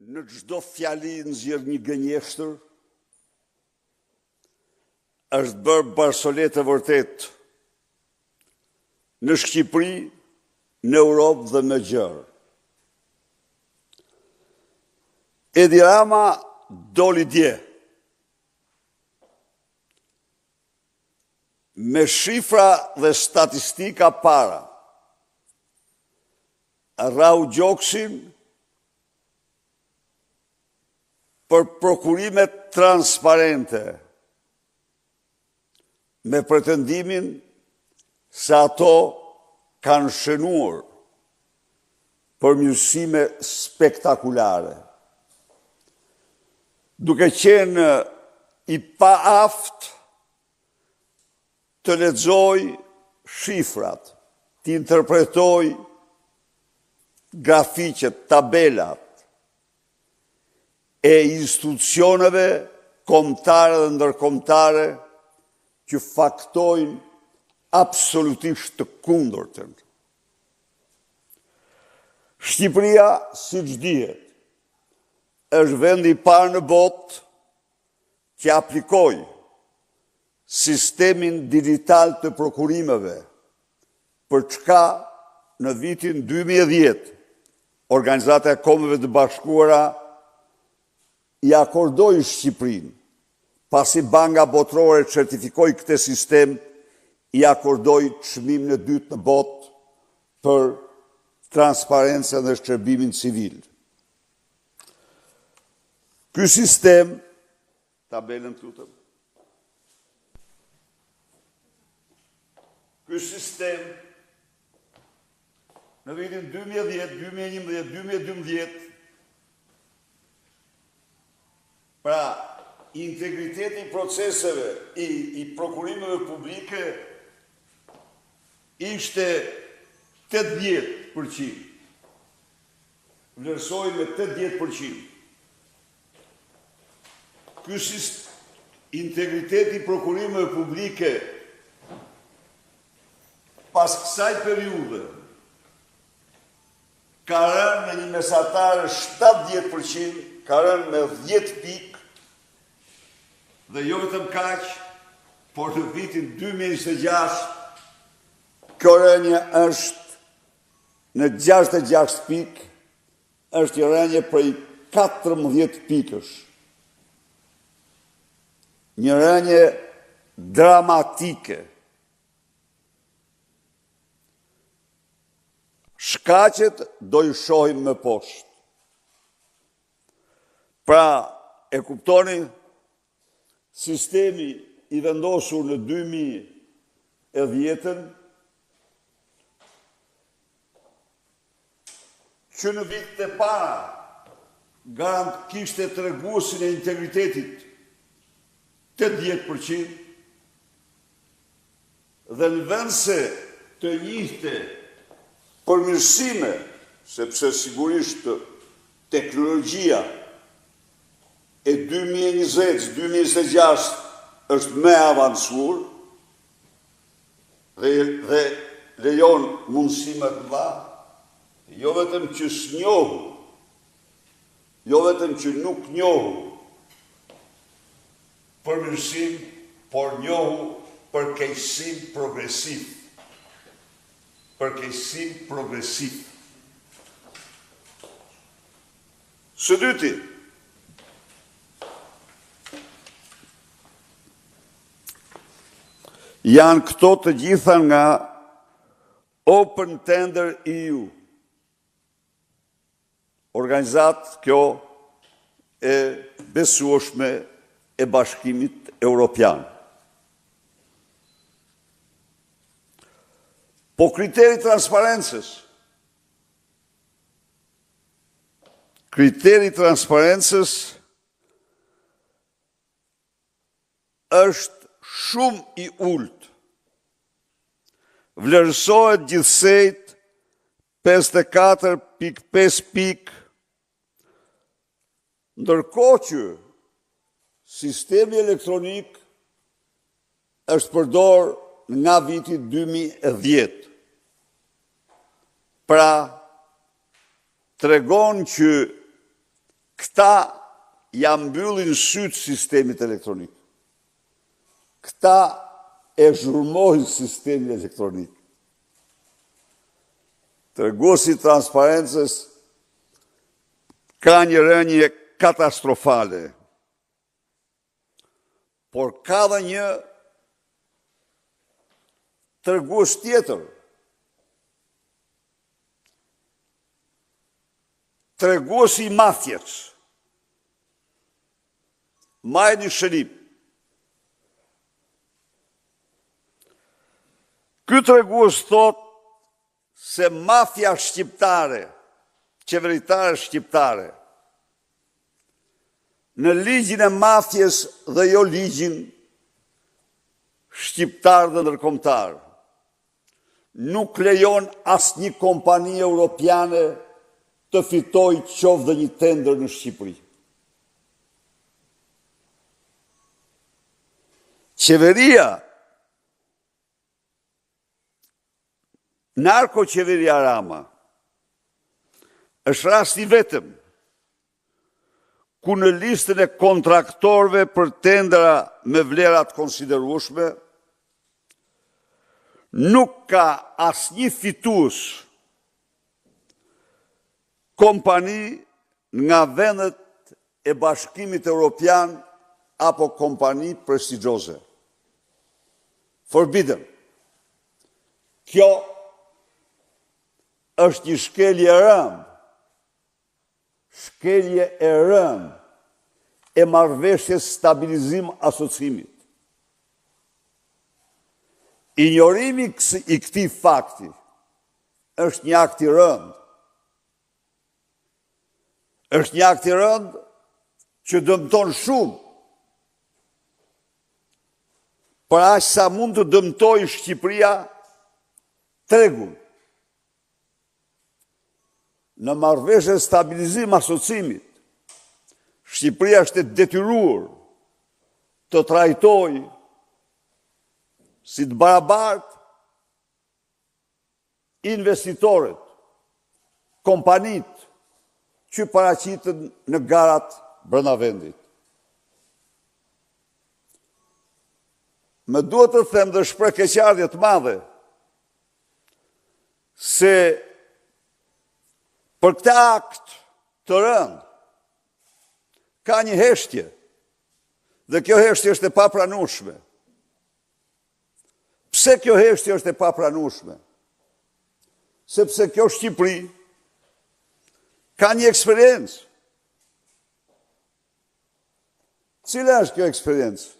në çdo fjali nxjerr një gënjeshtër, është bërë barsolet e vërtet në Shqipëri, në Europë dhe në gjërë. Edi Rama doli dje me shifra dhe statistika para, rrau gjoksin për prokurimet transparente, me pretendimin se ato kanë shënuar përmirësime spektakulare. Duke qenë i paaft të lexoj shifrat, të interpretoj grafiqet, tabelat e institucioneve kombëtare dhe ndërkombëtare që faktojnë absolutisht të kundërtën. Shqipëria, siç dihet, është vendi i parë në botë që aplikoi sistemin digital të prokurimeve, për çka në vitin 2010 Organizata e Kombeve të Bashkuara i akordoi Shqipërinë, pasi Banka Botërore certifikoi këtë sistem, i akordoi çmimin e dytë në botë për transparencën dhe shkërbimin civil. Ky sistem, tabelën tutëm. Ky sistem në vitin 2010, 2011, 2012, pra integriteti i proceseve i prokurimeve publike ishte 80%. Vlerësoi me 80%. Ky integriteti i prokurimeve publike pas kësaj periudhe ka rënë me një mesatare 70%, ka rënë me 10 pikë, dhe jo vetëm kaq, por në vitin 2026 kjo rënje është në 66 pikë, është një rënje prej 14 pikësh. Një rënje dramatike. Shkaqet do i shohim më poshtë. Pra, e kuptoni, sistemi i vendosur në 2010 që në vitet e para kishte treguesin e integritetit 80%, dhe në vend se të njihte përmirësime, sepse sigurisht teknologjia e 2020-2026 është me avancuar dhe lejon mundësime të mëdha, jo vetëm që s'njohu, jo vetëm që nuk njohu përmirësim, por njohu përkeqësim progresiv. Përkeqësim progresiv. Së dyti, janë këto të gjitha nga Open Tender EU, organizatë kjo e besueshme e Bashkimit Evropian. Po kriteri transparencës është shumë i ulët. Vlerësohet gjithsejt 54.5 pikë, ndërkohë që sistemi elektronik është përdor nga viti 2010. Pra, tregon që Këta ja mbyllin sytë sistemit elektronik. Këta e zhurmojnë sistemin elektronik. Treguesi i transparencës ka një rënje katastrofale, por ka dhe një tregues tjetër. Treguesi i mafjes. Majni shërim. Ky tregues thot se mafja shqiptare, qeveritare shqiptare, në ligjin e mafjes dhe jo ligjin shqiptar dhe ndërkombëtar, nuk lejon asnjë kompani europiane të fitojë qoftë dhe një tender në Shqipëri. Qeveria, narko-qeveria Rama, është rasti vetëm ku në listën e kontraktorëve për tendera me vlerat konsiderueshme nuk ka asnjë fitues kompani nga vendet e Bashkimit Evropian apo kompani prestigjioze. Forbidden. Kjo është një shkelje e rëndë. Shkelje e rëndë e marrëveshjes stabilizim asocimit. Injorimi i këtij fakti është një akt i rëndë. Është një akt i rëndë që dëmton shumë. Për aq sa mund të dëmtojë Shqipëria tregun. Në marrëveshje stabilizim asocimit, Shqipëria është e detyruar të trajtojë si të barabartë investitorët, kompanitë që paraqiten në garat brenda vendit. Më duhet të them dhe shpreh keqardhje të madhe se për këtë akt të rëndë ka një heshtje dhe kjo heshtje është e papranueshme. Pse kjo heshtje është e papranueshme? Sepse kjo Shqipëri ka një eksperiencë. Cila është kjo eksperiencë?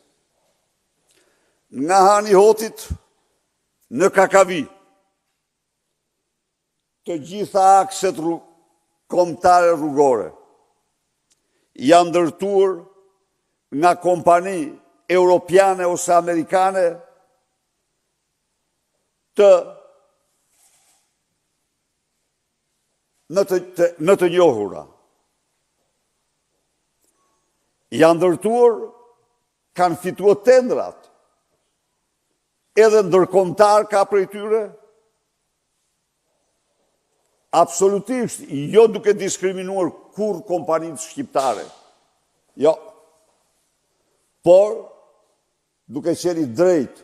Nga Hani Hotit në Kakavi, të gjitha akset kombëtare rrugore janë ndërtuar nga kompani europiane ose amerikane në të njohura. Janë ndërtuar, kanë fituar tendrat, edhe ndërkombëtar ka prej tyre, absolutisht, jo duke diskriminuar kur kompanitë shqiptare. Jo. Por, duke qenë drejt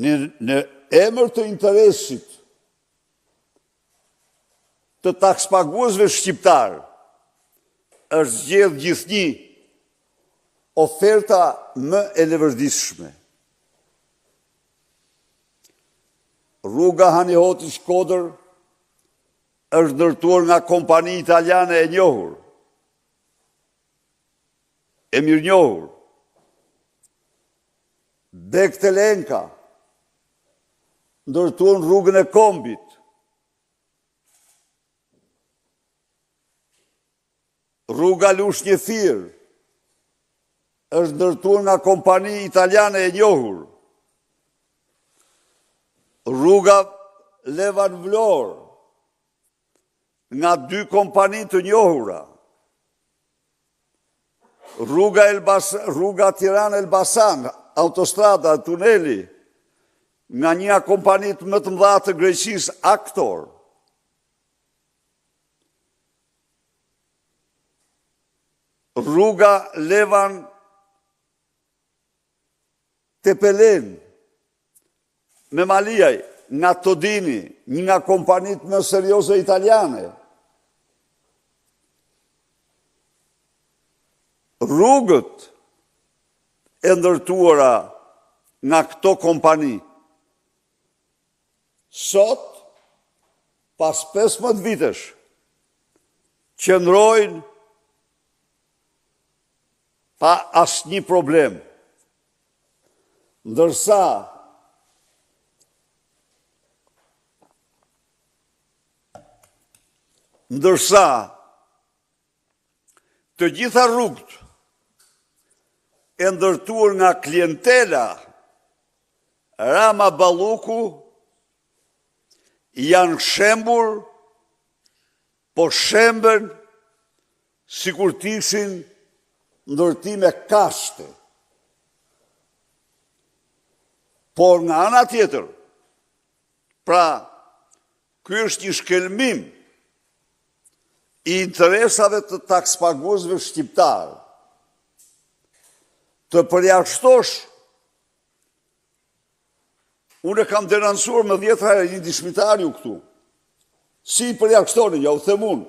në emër të interesit të takspaguesve shqiptar, është zgjedhur gjithnjë oferta më e levërditshme. Rruga Hani Hoti Shkodër është ndërtuar nga kompani italiane e njohur, e mirënjohur. Bektelenka ndërtuar në rrugën e Kombit. Rruga Lushnjefir është ndërtuar nga kompani italiane e njohur. Rruga Levan Vlorë nga 2 kompani të njohura. Rruga Tiranë-Elbasan, autostrada, tuneli, nga një kompanit më të mëdha të Greqisë, Aktor. rruga Levan Tepelen me Maliaj, nga Todini, një nga kompanit më serioze italiane. Rrugët e ndërtuara nga këto kompani, sot, pas 15 vitesh, qëndrojnë pa asnjë problem. Ndërsa të gjitha rrugët e ndërtuar nga klientela Rama Balluku janë shembur, po shemben sikur të ishin ndërtime kashte. Por nga ana tjetër, pra, ky është një shkelmim i interesave të takspaguesve shqiptar. Të përjashtosh, unë e kam denoncuar më 10 herë një dishmitar ju këtu. Si i përjashtoni, ja u them unë.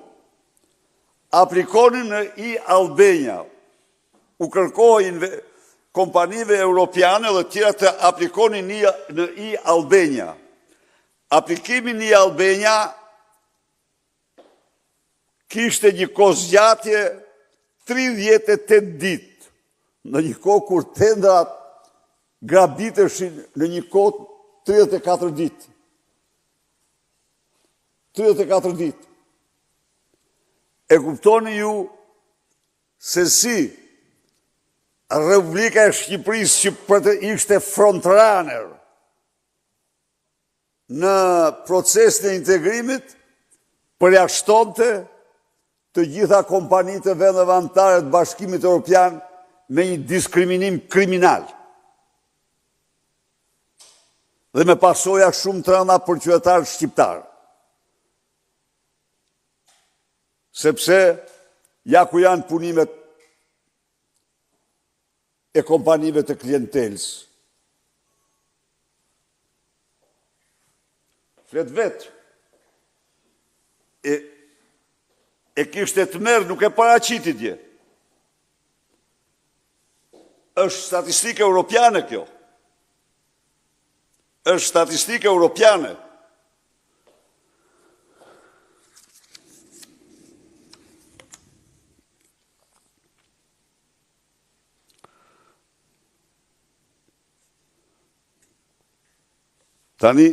Aplikoni në e-Albania. U kërkojnë kompanive europiane dhe tjera të aplikoni në e-Albania. Aplikimi në e-Albania kishte një kozgjatje 38 ditë, në një kohë kur tendrat grabiteshin në një kohë 34 ditë. 34 ditë. E kuptoni ju se si Republika e Shqipërisë që ishte frontrunner në procesin e integrimit, përjashtonte të gjitha kompanitë e vendeve anëtare të Bashkimit Evropian me një diskriminim kriminal. Dhe me pasoja shumë të rënda për qytetarët shqiptarë. Sepse, ja ku janë punimet e kompanive të klientelës. Flet vetë. E kishte të merë, nuk e paraqitit dje. Është statistikë europiane kjo. Është statistikë europiane. Tani,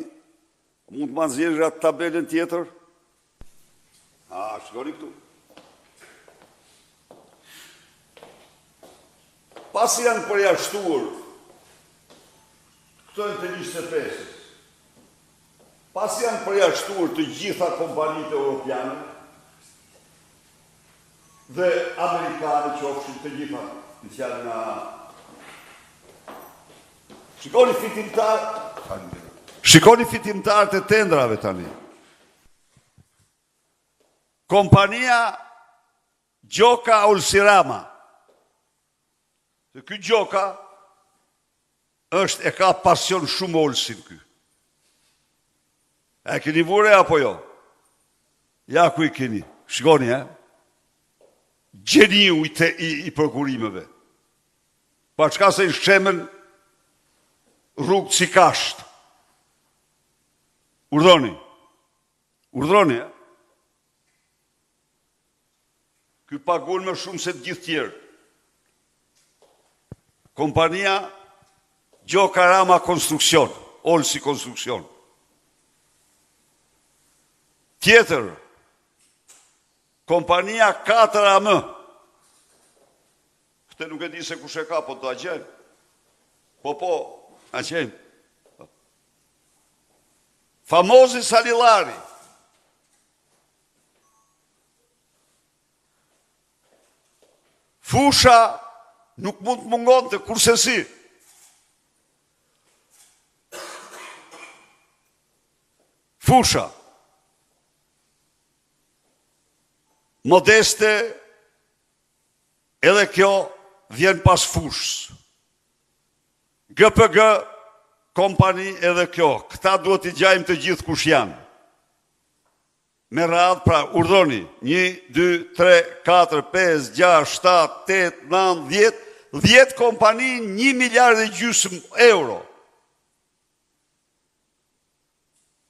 mund të ma nxjerrësh atë tabelën tjetër? Shkoni këtu. Pasi janë përjashtuar këto janë të 25-ës, pasi janë përjashtuar të gjitha kompanitë europiane dhe amerikane që ofshin të gjitha, në që janë nga... Shikoni fitimtarët e tendrave tani. Kompania Gjoka Olsirama. Ky Gjoka e ka pasion shumë Olsin ky. E keni vure apo jo? Ja ku i keni. Shikoni, gjeniu i prokurimeve. Pa çka se i shemen rrugë si kasht. Urdhoni. Urdhoni, Ky pagun më shumë se të gjithë tjerë. Kompania Gjoka Rama Konstruksion, Olsi Konstruksion. Tjetër, kompania 4AM. Këtë nuk e di se kush e ka, po të agjen. Po, agjen. Famozi Salilari. Fusha nuk mund të mungon të kurse si. Fusha. Modeste Edhe kjo vjen pas fushës. GPG, kompani edhe kjo. Këta duhet i gjajmë të gjithë kush janë. Me radhë, pra, urdhoni, 1, 2, 3, 4, 5, 6, 7, 8, 9, 10, 10 kompani, 1,5 miliard euro.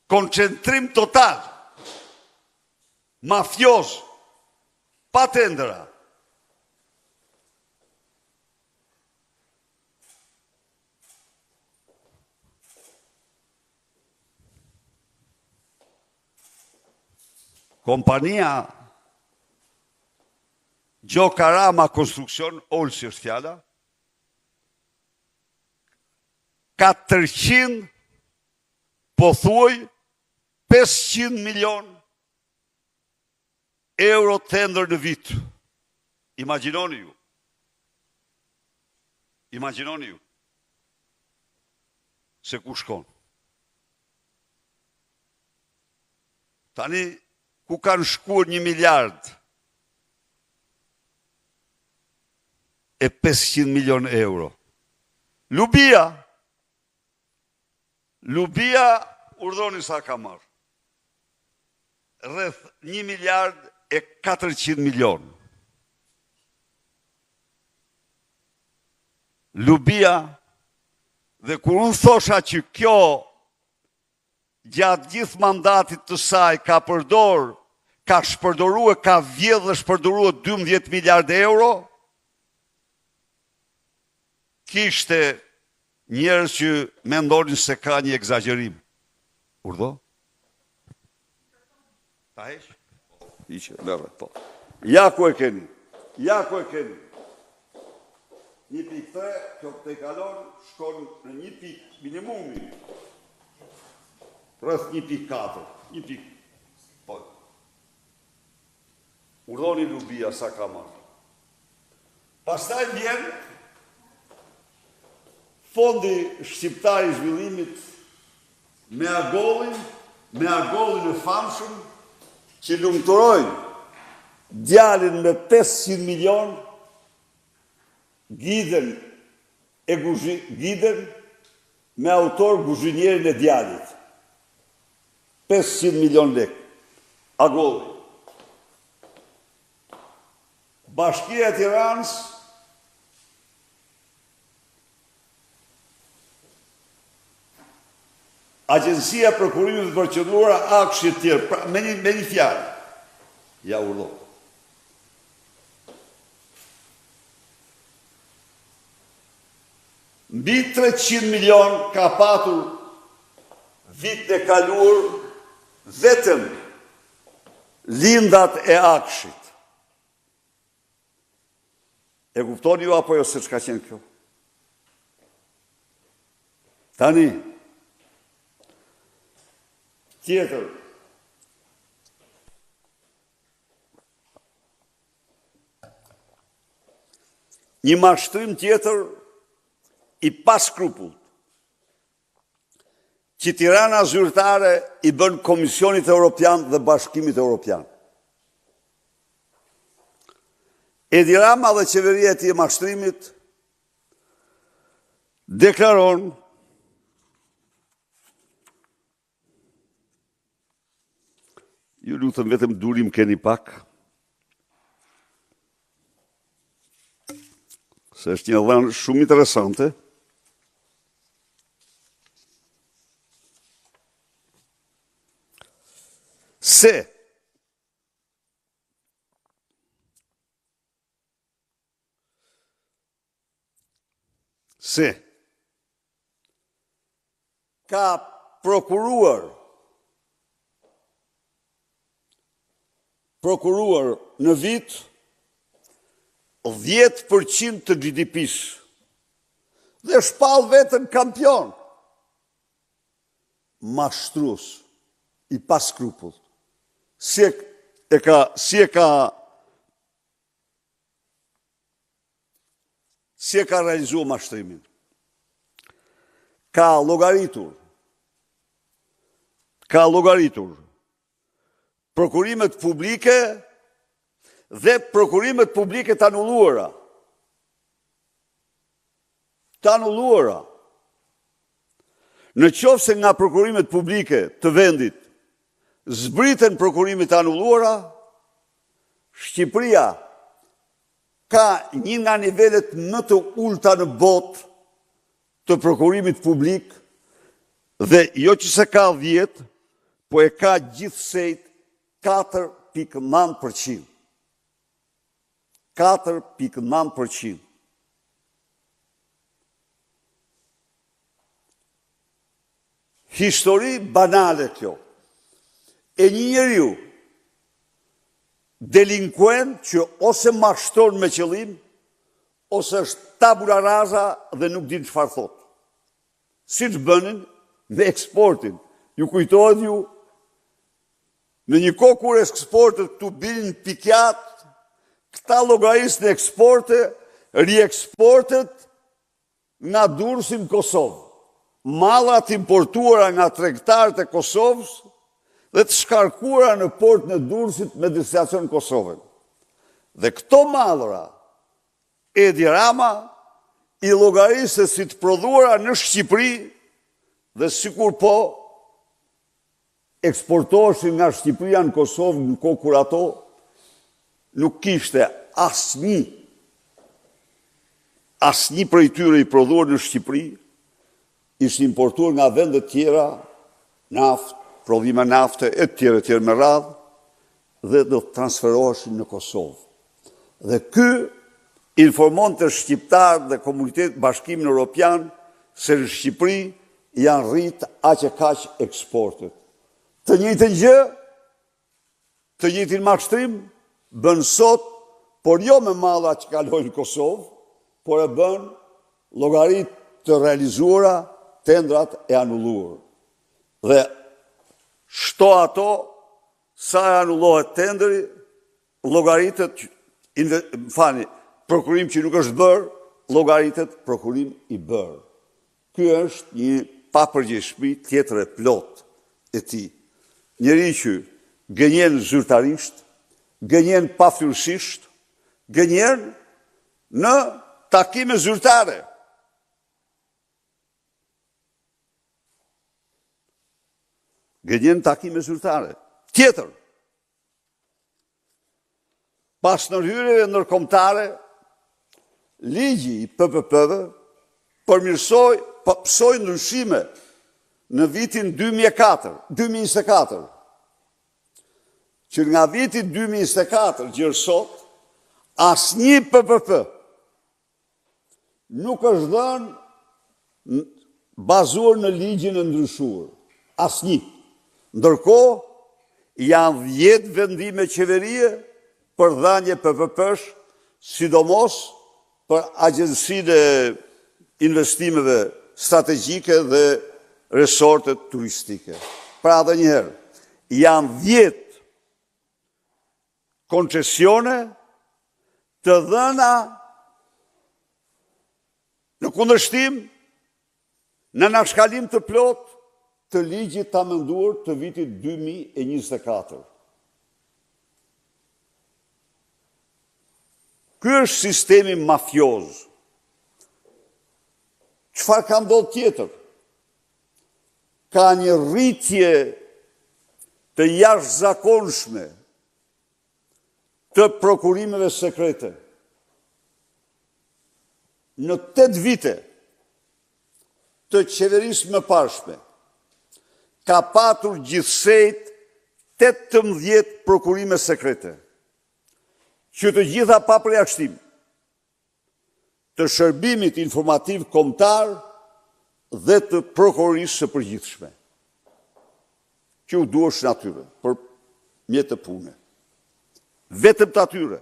Koncentrim total. Mafioz. Pa tendera. Kompania Gjokarama Konstruksion, Olsi është fjala, 400, po thuaj, 500 milion euro tender në vit. Imagjinoni ju. Imagjinoni ju. Se ku shkon. Tani, ku kanë shkuar 1 miliard e 500 milion euro. Lubia, urdhoni sa ka marrë. Rreth 1 miliard e 400 milion. Lubia, dhe kur unë thosha që kjo gjatë gjithë mandatit të saj ka shpërdoruar, ka vjedhë dhe shpërdoruar 12 miliard euro, kishte njerëz që mendonin se ka një egzagerim. Urdhë? Ta heq? Iqe, lërë, po. Ja ku e keni. 1.3, kjo të kalon, shkon në 1 pik minimumi. Rreth 1.4. Po. Urdhoni Lubia sa ka marrë. Pastaj vjen Fondi Shqiptar i Zhvillimit me agollin e famshëm që lumturojnë djalin me 500 milion, Giden me autor Guzhinierin e djalit. 500 milion lek. Agolli. Bashkia e Tiranës Agjencia Prokurimit të Procedura, akshit tjerë, pra, me një fjalë. Ja urdhë. Mbi 300 milion ka patur vit e kaluar vetëm lindat e akshit. E kuptoni ju apo jo se çka qenë kjo? Tani, tjetër, një mashtrim tjetër i paskrupull, që Tirana zyrtare i bën Komisionit Evropian dhe Bashkimit Evropian. Edi Rama dhe qeveria e tij e mashtrimit deklaron ju lutem vetëm durim keni pak, se është një dhënë shumë interesante. Se ka prokuruar në vit 10% të GDP-s dhe shpall vetën kampion, mashtrues i paskrupull. Si e ka realizuar mashtrimin. Ka llogaritur prokurimet publike dhe prokurimet publike të anulluara. të anulluara. Në qoftë se nga prokurimet publike të vendit zbriten prokurimet të anulluara, Shqipëria ka një nga nivelet më të ulta në botë të prokurimit publik dhe jo që se ka 10, po e ka gjithsejt 4.9%. 4.9%. Histori banale kjo. E një njeriu delinkuent që ose mashton me qëllim, ose është tabula rasa dhe nuk din çfarë thot. Si që bënin me eksportin. Ju kujtohet ju, në një kohë kur eksportet këtu binin pikjat, këta llogarisë në eksporte, rieksportet nga Durrësi në Kosovë. Mallat importuara nga tregtarët e Kosovës dhe të shkarkuara në portën e Durrësit me destinacion Kosovën. Dhe këto mallra Edi Rama i llogarisë si të prodhuara në Shqipëri dhe sikur po eksportoheshin nga Shqipëria në Kosovë në kohë kur ato nuk kishte asnjë prej tyre i prodhuar në Shqipëri, ishin importuar nga vende tjera, naftë, prodhime nafte, e tjere me radhë, dhe do të transferoheshin në Kosovë. Dhe ky informon të shqiptarë dhe komunitetin Bashkimin Evropian se në Shqipëri janë rritë aq e kaq eksportet. Të njëjtën gjë, të njëjtin mashtrim bën sot, por jo me malla që kalojnë në Kosovë, por e bën llogaritë të realizuara, tendrat e anulluar. Dhe shto ato, sa e anullohet tenderi, llogaritet, prokurim që nuk është bërë, llogaritet prokurim i bërë. Ky është një papërgjegjësi tjetër e plot e tij. Njëri që gënjen zyrtarisht, gënjen pafyrësisht, gënjen në takime zyrtare. Gënjen takime zyrtare. Tjetër, pas ndërhyrjeve ndërkombëtare, ligji i PPP-ve pësoi ndryshime në vitin 2024, që nga viti 2024 gjërë sot, asnjë PPP nuk është dhënë bazuar në ligjin e ndryshuar. Asnjë. Ndërkohë, janë 10 vendime qeverie për dhënie PPP-sh, sidomos për agjencinë e investimeve strategjike dhe resortet turistike. Pra edhe një herë, janë 10 koncesione të dhëna në kundërshtim, në anashkalim të plot të ligjit të amenduar të vitit 2024. Ky është sistemi mafioz. Çfarë ka ndodhur tjetër? Ka një rritje të jashtëzakonshme të prokurimeve sekrete. Në 8 vite të qeverisë më parshme, ka patur gjithsejt 18 prokurime sekrete, që të gjitha pa përjashtim të shërbimit informativ kombëtar dhe të prokurorisë së përgjithshme, që u duheshin atyre për mjet të pune. Vetëm të atyre.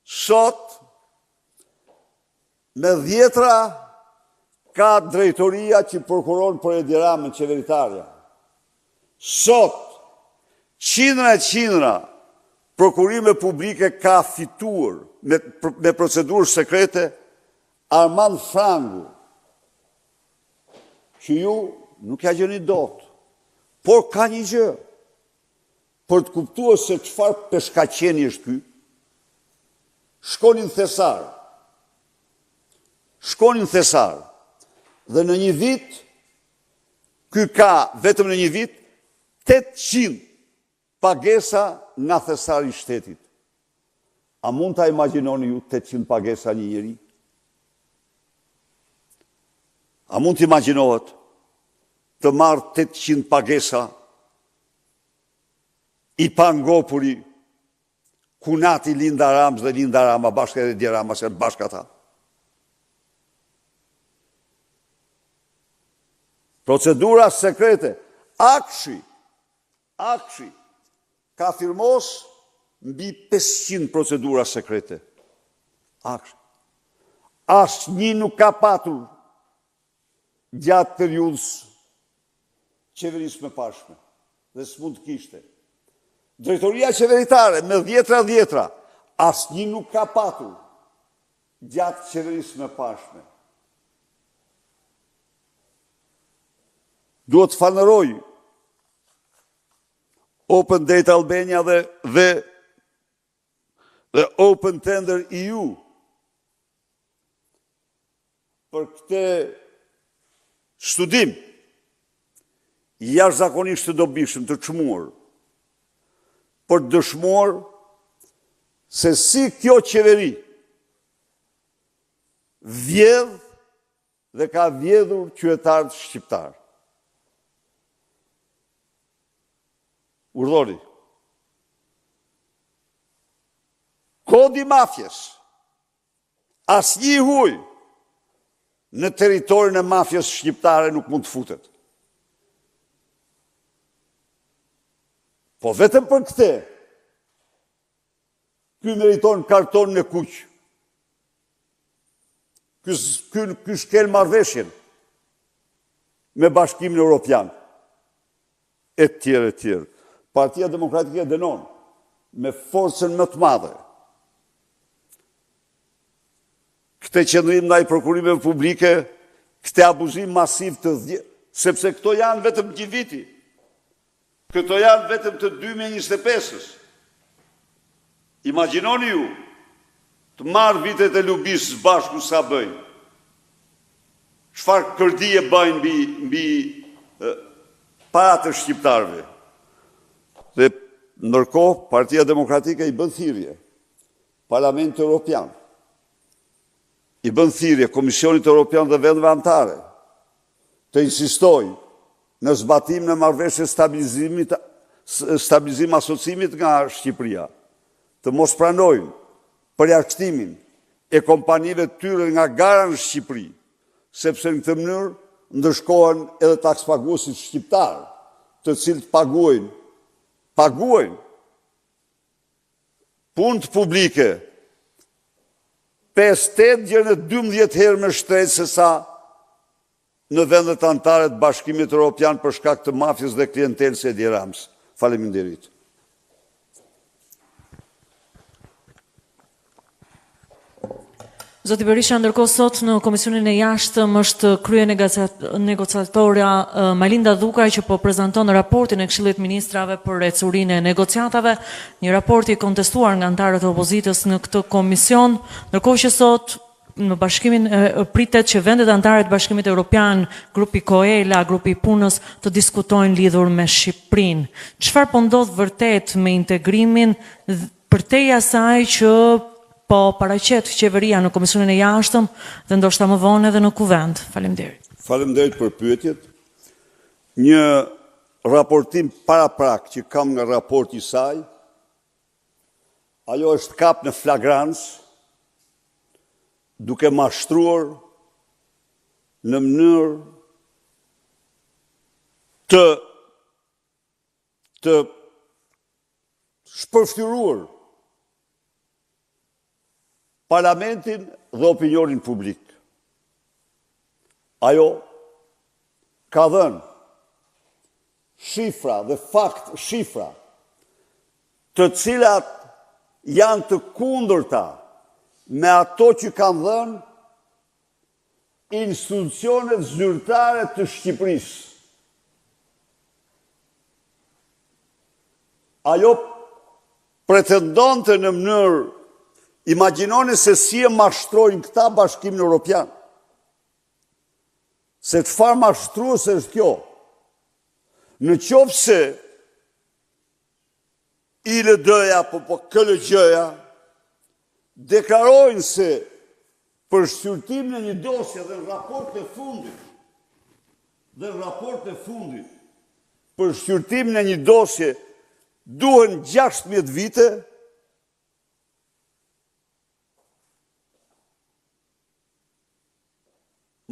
Sot, me 10 ka drejtoria që prokuron për Edi Ramën qeveritarja. Sot, qindra prokurime publike ka fituar me procedurë sekrete Armand Frangu, që ju nuk ja gjeni dot, por ka një gjë, për të kuptuar se çfarë peshkaqeni është ky, shkonin thesar, shkonin thesar. Dhe në një vit, ky ka vetëm në një vit 800 pagesa nga thesari i shtetit. A mund ta imagjinoni ju 800 pagesa një njeri? A mund të imagjinohet të marrë 800 pagesa i pangopuri Kunati Linda Rams dhe Linda Rama bashkë edhe Edi Rama se bashkë ata? Procedura sekrete. Akshi ka firmos mbi 500 procedura sekrete. Akshi. Asnjë nuk ka patur gjatë periudhës qeverisë me pashme. Dhe s'mund të kishte. Drejtoria qeveritare me dhjetra, asnjë nuk ka patur gjatë qeverisë me pashme. Duhet të falenderoj Open Data Albania dhe Open Tender EU për këtë studim jashtëzakonisht të dobishëm, të çmuar, për të dëshmuar se si kjo qeveri vjedh dhe ka vjedhur qytetarët shqiptar. Urdhori. Kodi mafjes. Asnjë huj në territorin e mafjes shqiptare nuk mund të futet. Po vetëm për këtë, ky meriton kartonin e kuq. Ky shkel marrëveshjen me Bashkimin Evropian. E tjerë. Partia Demokratike dënon me forcën më të madhe këtë qëndrim ndaj prokurimeve publike, këtë abuzim masiv sepse këto janë vetëm një viti. Këto janë vetëm të 2025-ës. Imagjinoni ju të marrë vitet e lubisë bashku sa bëjnë. Çfarë kërdije bëjnë mbi parat e shqiptarëve. Dhe ndërkohë Partia Demokratike i bën thirrje Parlamentit Evropian, i bën thirrje Komisionit Evropian dhe vendeve anëtare të insistojë në zbatimin e marrëveshjes stabilizim asociimit nga Shqipëria, të mos pranojnë përjashtimin e kompanive të tyre nga gara në Shqipëri, sepse në këtë mënyrë ndëshkohen edhe takspaguesit shqiptar, të cilët paguajnë punët publike 5-8 gjë në 12 herë më shtrenjtë se sa në vendet anëtare të Bashkimit Evropian për shkak të mafjes dhe klientelës së Edi Ramës. Faleminderit. Zoti Berisha, ndërkohë sot në Komisionin e Jashtëm është krye negociatorja Malinda Dhukaj që po prezanton raportin e Këshillit Ministrave për ecurinë e negociatave, një raport i kontestuar nga anëtarët e opozitës në këtë komision, ndërkohë që sot në bashkimin pritet që vendet anëtare të Bashkimit Evropian, grupi Koela, grupi i punës të diskutojnë lidhur me Shqipërinë. Çfarë po ndodh vërtet me integrimin përtej asaj që po paraqet qeveria në Komisionin e Jashtëm dhe ndoshta më vonë edhe në Kuvend? Faleminderit. Faleminderit për pyetjet. Një raportim paraprak që kam nga raporti i saj, ajo është kap në flagrancë, duke mashtruar në mënyrë të shpërftyruar Parlamentin dhe opinionin publik. Ajo ka dhënë shifra dhe shifra të cilat janë të kundërta me ato që kanë dhënë institucionet zyrtare të Shqipërisë. Ajo pretendonte në mënyrë, imagjinoni se si e mashtrojnë këta Bashkimin Evropian. se çfarë mashtruese është kjo. Në qoftë se ILD-ja apo KLG-ja deklarojnë se për shqyrtim në një dosje dhe në raport e fundit, për shqyrtim në një dosje duhen 16 vite,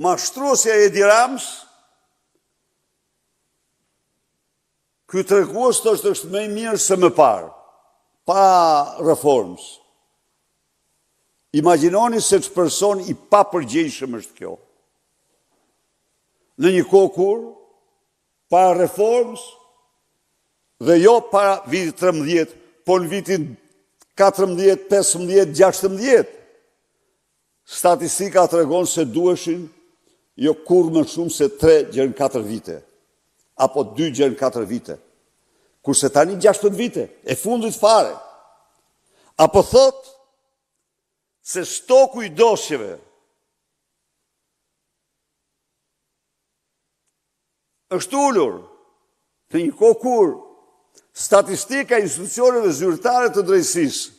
mashtruesja Edi Rams, ky tregues është më i mirë se më parë, pa reformës. Imagjinoni se që person i papërgjegjshëm është kjo. Në një kohë kur, para reformës, dhe jo para vitit 13, po në vitin 14, 15, 16, statistika tregon se duheshin jo kur më shumë se 3/4 vite, apo 2/4 vite, kurse tani 16 vite, e fundit fare. Apo thot se stoku i dosjeve është ullur në një kohë kur statistika e institucioneve zyrtare të drejtësisë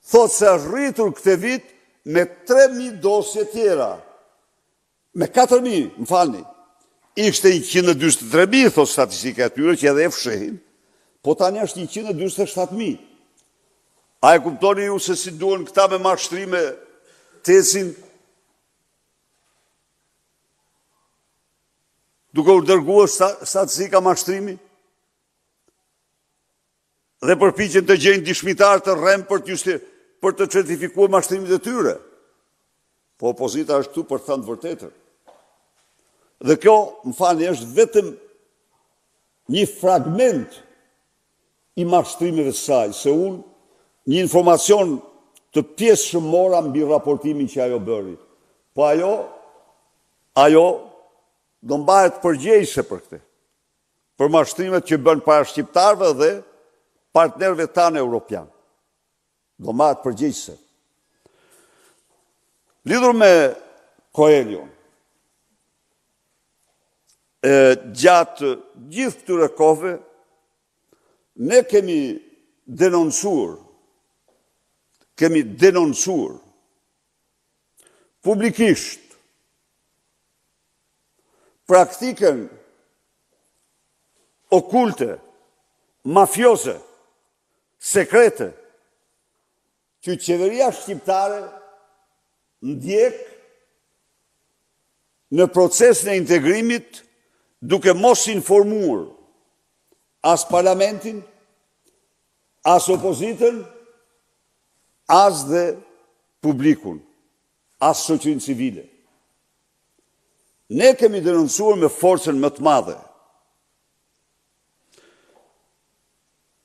thot se është rritur këtë vit me 3.000 dosje tjera, me 4.000, më falni, ishte 143.000, thot statistika e tyre, që edhe e fshehin, po tani është 147.000. A e kuptoni ju se si duhen këta me mashtrime të ecin duke u dërguar statistika mashtrimi? Dhe përpiqen të gjejnë dishmitar të rrem për të certifikuar mashtrimet e tyre. Po opozita është këtu për thënë të vërtetën. Dhe kjo, më falni, është vetëm një fragment i mashtrimeve të saj, se unë një informacion të pjesë shëmora mbi raportimin që ajo bëri. Po ajo do mbahet përgjegjëse për këtë, për mashtrimet që bën para shqiptarëve dhe partnerëve tanë europian. Do mbahet përgjegjëse. Lidhur me Coelho, gjatë gjithë këtyre kohëve, ne kemi denoncuar publikisht praktikën okulte, mafioze, sekrete, që qeveria shqiptare ndjek në procesin e integrimit duke mos informuar as parlamentin, as opozitën, as dhe publikun, as shoqërinë civile. Ne kemi denoncuar me forcën më të madhe.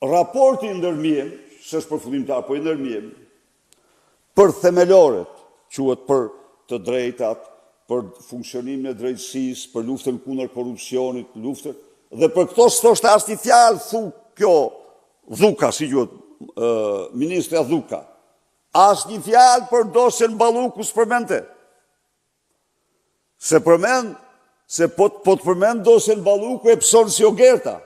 Raporti ndërmjet, s'është përfundimtar, po i ndërmjet, për themeloret, quhet për të drejtat, për funksionimin e drejtësisë, për luftën kundër korrupsionit, dhe për këto s'thoshte asnjë fjalë, kjo Dhuka, si quhet ministrja Dhuka. Asnjë fjalë për dosjen Balluku s'përmendte. Se po të përmend dosjen Balluku e pson si Ogerta.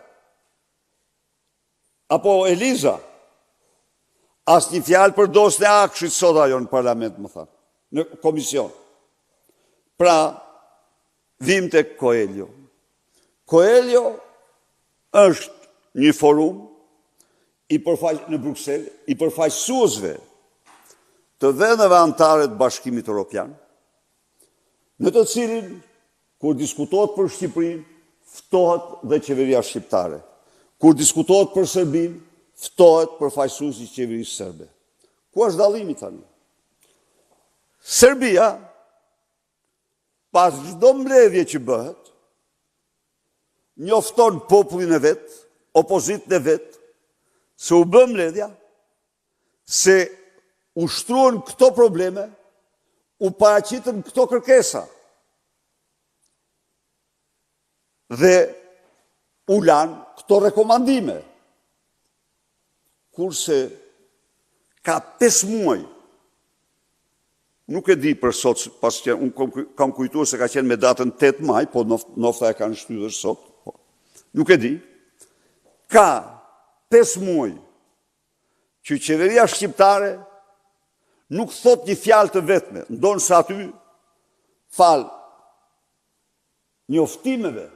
Apo Eliza. Asnjë fjalë për dosjen e Akshit sot ajo në parlament, më tha, në komision. Pra, vim tek Coelho. Coelho është një forum në Bruxelles, i përfaqësuesve të vendeve anëtare të Bashkimit Evropian, në të cilin, kur diskutohet për Shqipërinë, ftohet dhe qeveria shqiptare. Kur diskutohet për Serbinë, ftohet përfaqësuesi i qeverisë serbe. Ku është dallimi tani? Serbia, pas çdo mbledhje që bëhet, njofton popullin e vet, opozitën e vet, se u bë mbledhja, se u shtruan këto probleme, u paraqitën këto kërkesa. Dhe u lanë këto rekomandime. Kurse ka 5 muaj Nuk e di për sot, pas që unë kam kujtuar se ka qenë me datën 8 maj, po nofta e kanë shtyr sot. Nuk e di. Ka 5 muaj që qeveria shqiptare nuk thot një fjalë të vetme, ndonë sa aty fal njoftimeve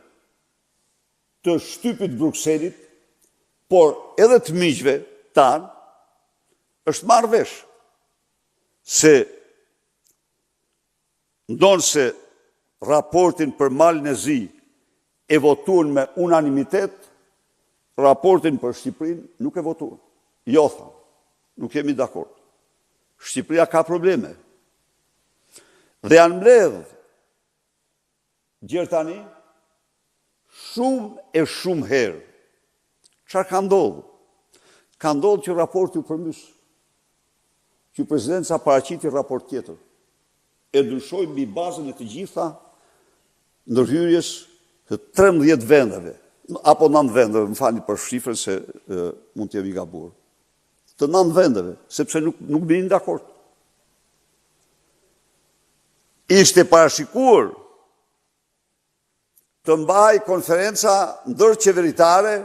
të shtypit Brukselit, por edhe të miqve tanë, është marrë vesh se ndonë se raportin për Malin e Zi e votuan me unanimitet, raportin për Shqipërinë nuk e votuan. Jo, thamë, nuk jemi dakord. Shqipëria ka probleme. Dhe janë mbledhë gjërë tani shumë herë. Çfarë ka ndodhur? Ka ndodhur që raporti u përmbys. Që presidenca paraqiti raport tjetër. E ndryshoi mbi bazën e të gjitha ndërhyrjes të 13 vendeve, apo 9 vendeve, më falni për shifrën se mund të jemi gabuar. Të 9 vendeve, sepse nuk binin dakord. Ishte parashikuar të mbaj konferenca ndërqeveritare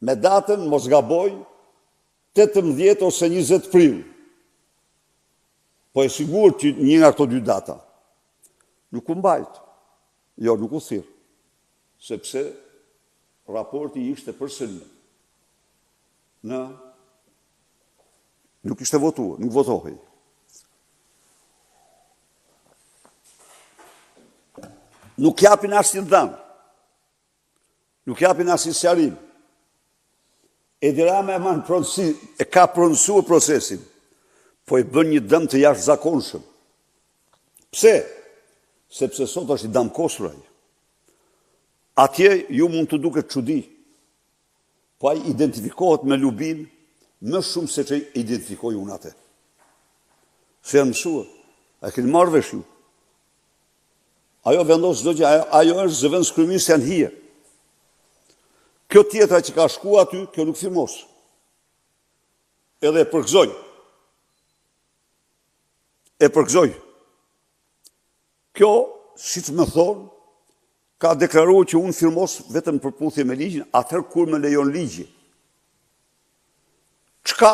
me datën, mos gaboj, 18 ose 20 prill. Po e sigur që një nga këto 2 data. Nuk u mbajt. Jo, nuk u thirr. Sepse raporti ishte përsëri. Nuk ishte votuar, nuk votohej. Nuk japin asnjë dhënë. Nuk japin asnjë sqarim. Edi Rama e ka pronësuar procesin, po i bën një dëm të jashtëzakonshëm. Pse? Sepse sot është i damkosur ai. Atje ju mund të duket çudi, po ai identifikohet me Lubin më shumë se që identifikoj unë atë. Se janë mësuar, a keni marrë vesh ju. Ajo vendos çdo gjë, ajo është zëvendës kryeminist janë hije. Kjo tjetra që ka shku aty, kjo nuk firmos. Edhe e përgëzoj. Kjo, si të më thonë, ka deklaruar që unë firmos vetëm përputhje me ligjin, atëherë kur me lejon ligji. Çka,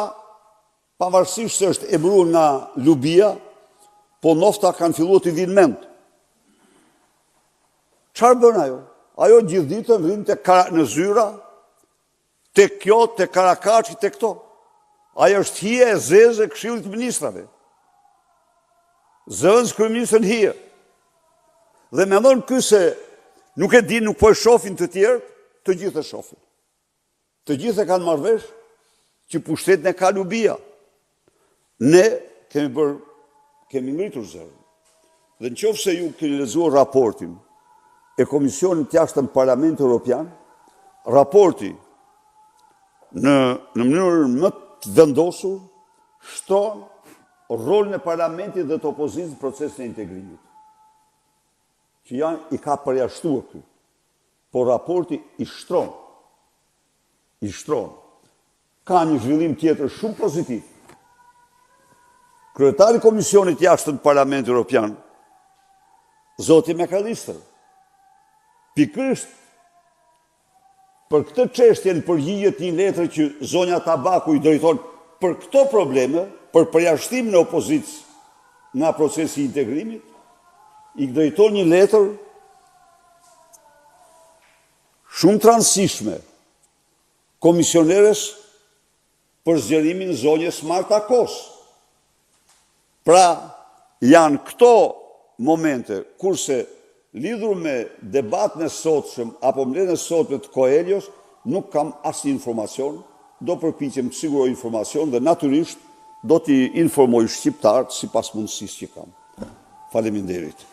pavarësisht se është emëruar nga Lubia, po nofta kanë filluar të vinë mend. Çfarë bën ajo? Ajo gjithë ditën vrin në zyra, te kjo, te Karakaçi, te këto. Ajo është hije e zezë e Këshillit të Ministrave. Zëvendës kryeministën hije. Dhe mendon ky se nuk e di, nuk po e shohin të tjerë, të gjithë e shohin. Të gjithë e kanë marrë vesh që pushtetin e ka Lubia. Ne kemi ngritur zërin. Dhe nëse ju keni lexuar raportin e Komisionit të Jashtëm Parlamentit Evropian, raporti në mënyrë më të vendosur shton rolin e Parlamentit dhe të opozitës në procesin e integrimit. Që i ka përjashtuar këtu. Por raporti i shtron. Ka një zhvillim tjetër shumë pozitiv. Kryetari i Komisionit të Jashtëm Parlamentit Evropian, zoti McAllister, pikërisht për këtë çështje në përgjigjet një letër që zonja Tabaku i drejton për këto probleme, për përjashtimin e opozitës nga procesi i integrimit, i drejton një letër shumë të rëndësishme komisioneres për zgjerimin e zonjës Marta Kos. Pra, janë këto momente kurse lidhur me debatën e sotshëm apo mbledhjen e sotme të Koelios, nuk kam asnjë informacion, do përpiqem të siguroj informacion dhe natyrisht do t'i informoj shqiptarët sipas mundësisë që kam. Faleminderit.